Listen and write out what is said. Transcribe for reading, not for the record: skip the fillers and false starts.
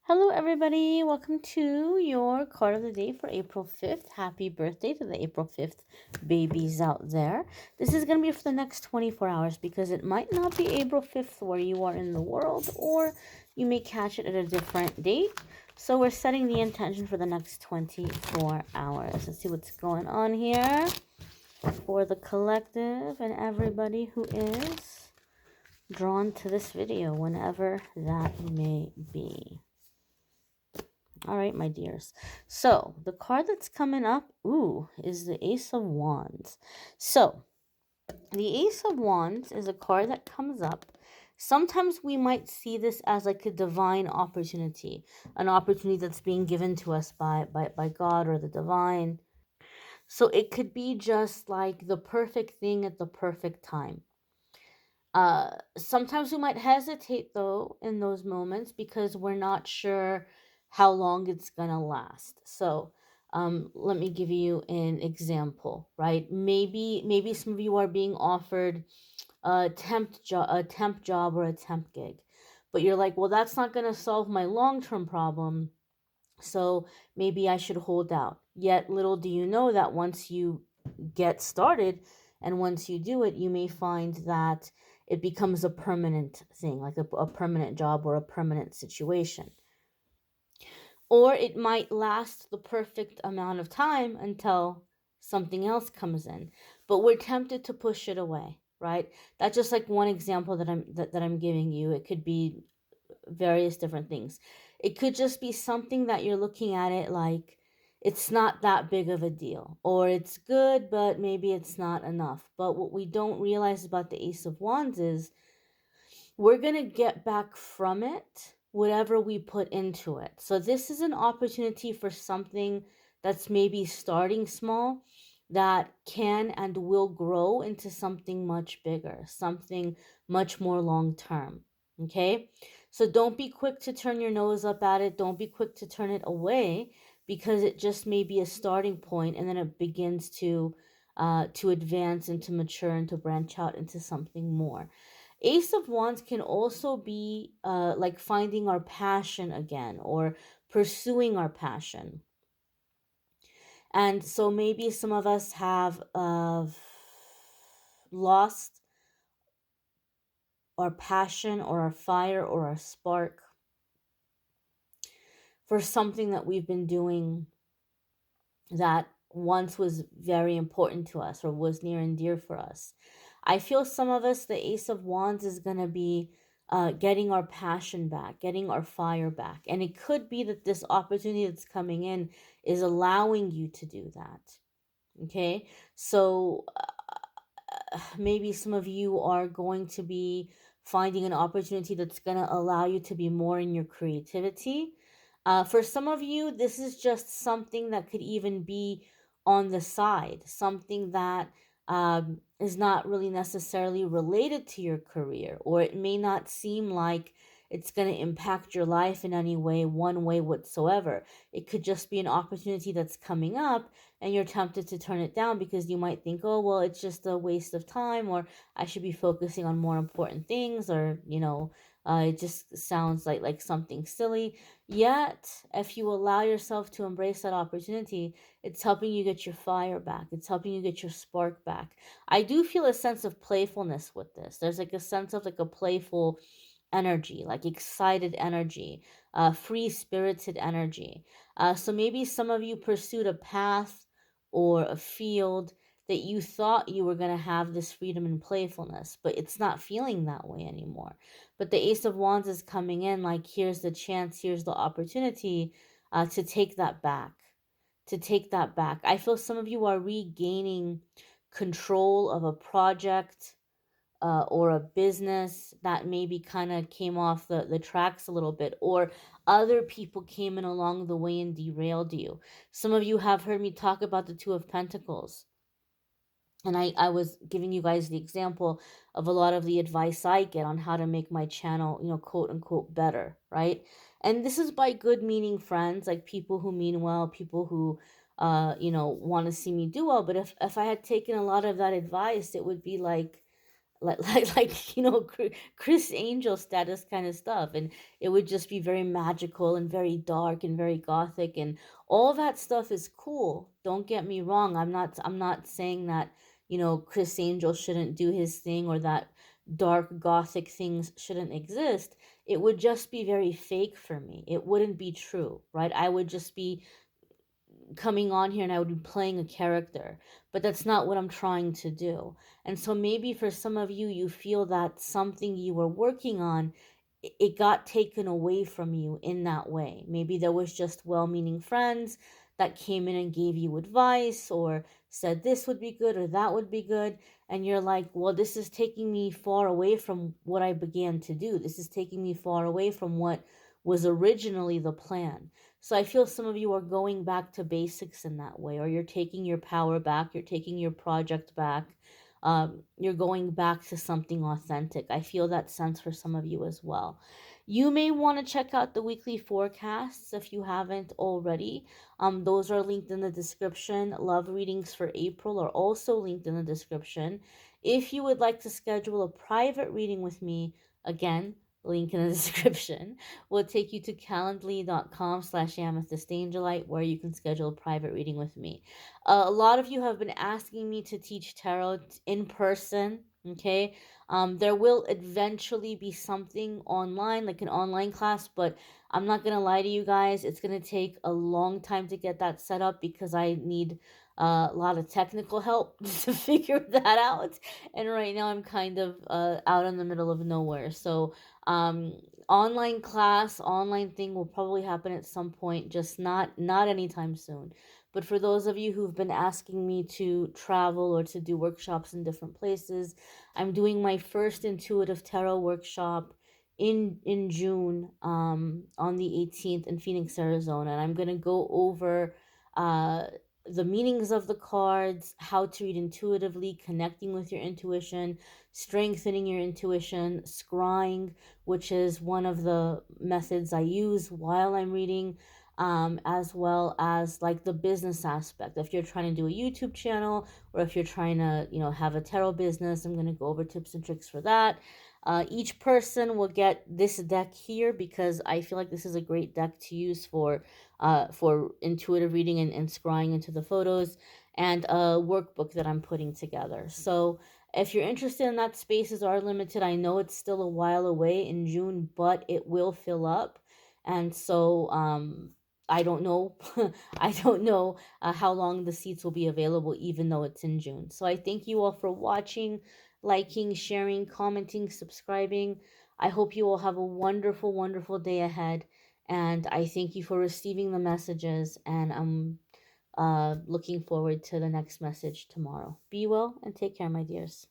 Hello, everybody. Welcome to your card of the day for April 5th. Happy birthday to the April 5th babies out there. This is going to be for the next 24 hours because it might not be April 5th where you are in the world, or you may catch it at a different date. So we're setting the intention for the next 24 hours. Let's see what's going on here for the collective and everybody who is drawn to this video, whenever that may be. All right, my dears. So the card that's coming up, is the Ace of Wands. So the Ace of Wands is a card that comes up. Sometimes we might see this as like a divine opportunity, an opportunity that's being given to us by God or the divine. So it could be just like the perfect thing at the perfect time. Sometimes we might hesitate though in those moments because we're not sure how long it's gonna last. So, let me give you an example, right? Maybe some of you are being offered a temp job or a temp gig, but you're like, well, that's not gonna solve my long term problem. So maybe I should hold out. Yet little do you know that once you get started and once you do it, you may find that it becomes a permanent thing, like a permanent job or a permanent situation. Or it might last the perfect amount of time until something else comes in. But we're tempted to push it away, right? That's just like one example that I'm giving you. It could be various different things. It could just be something that you're looking at it like it's not that big of a deal, or it's good, but maybe it's not enough. But what we don't realize about the Ace of Wands is we're going to get back from it whatever we put into it. So this is an opportunity for something that's maybe starting small that can and will grow into something much bigger, something much more long term. Okay? So don't be quick to turn your nose up at it. Don't be quick to turn it away because it just may be a starting point and then it begins to advance and to mature and to branch out into something more. Ace of Wands can also be like finding our passion again or pursuing our passion. And so maybe some of us have lost our passion or our fire or our spark for something that we've been doing that once was very important to us or was near and dear for us. I feel some of us, the Ace of Wands is going to be getting our passion back, getting our fire back. And it could be that this opportunity that's coming in is allowing you to do that. Okay. So maybe some of you are going to be finding an opportunity that's going to allow you to be more in your creativity. For some of you, this is just something that could even be on the side, something that is not really necessarily related to your career, or it may not seem like it's going to impact your life in any way, one way whatsoever. It could just be an opportunity that's coming up and you're tempted to turn it down because you might think, oh, well, it's just a waste of time, or I should be focusing on more important things, or, it just sounds like something silly. Yet, if you allow yourself to embrace that opportunity, it's helping you get your fire back. It's helping you get your spark back. I do feel a sense of playfulness with this. There's like a sense of like a playful energy, like excited energy, free spirited energy. So maybe some of you pursued a path or a field that you thought you were going to have this freedom and playfulness, but it's not feeling that way anymore. But the Ace of Wands is coming in like, here's the chance, here's the opportunity to take that back. To take that back. I feel some of you are regaining control of a project or a business that maybe kind of came off the tracks a little bit, or other people came in along the way and derailed you. Some of you have heard me talk about the Two of Pentacles. And I was giving you guys the example of a lot of the advice I get on how to make my channel, quote unquote, better, right? And this is by good meaning friends, like people who mean well, people who, want to see me do well. But if I had taken a lot of that advice, it would be like like Chris Angel status kind of stuff, and it would just be very magical and very dark and very gothic, and all that stuff is cool. Don't get me wrong. I'm not saying that, Chris Angel shouldn't do his thing, or that dark gothic things shouldn't exist. It would just be very fake for me. It wouldn't be true, right? I would just be coming on here and I would be playing a character, but that's not what I'm trying to do. And so maybe for some of you, you feel that something you were working on, it got taken away from you in that way. Maybe there was just well-meaning friends that came in and gave you advice, or said this would be good or that would be good, and you're like, well, this is taking me far away from what I began to do. This is taking me far away from what was originally the plan. So I feel some of you are going back to basics in that way, or you're taking your power back, you're taking your project back, you're going back to something authentic. I feel that sense for some of you as well. You may want to check out the weekly forecasts if you haven't already. Those are linked in the description. Love readings for April are also linked in the description. If you would like to schedule a private reading with me, again, link in the description, will take you to calendly.com/amethystangelite, where you can schedule a private reading with me. A lot of you have been asking me to teach tarot in person. Okay. There will eventually be something online, like an online class, but I'm not gonna lie to you guys, it's gonna take a long time to get that set up, because I need a lot of technical help to figure that out. And right now I'm kind of out in the middle of nowhere. So um online class, online thing will probably happen at some point, just not anytime soon. But for those of you who've been asking me to travel or to do workshops in different places, I'm doing my first intuitive tarot workshop in June, on the 18th in Phoenix, Arizona. And I'm going to go over uh the meanings of the cards, how to read intuitively, connecting with your intuition, strengthening your intuition, scrying, which is one of the methods I use while I'm reading, as well as like the business aspect. If you're trying to do a YouTube channel, or if you're trying to, have a tarot business, I'm going to go over tips and tricks for that. Each person will get this deck here, because I feel like this is a great deck to use for intuitive reading and scrying into the photos, and a workbook that I'm putting together. So if you're interested in that, spaces are limited. I know it's still a while away in June, but it will fill up. And so I don't know. I don't know how long the seats will be available, even though it's in June. So I thank you all for watching, liking, sharing, commenting, subscribing. I hope you all have a wonderful, wonderful day ahead. And I thank you for receiving the messages. And I'm looking forward to the next message tomorrow. Be well and take care, my dears.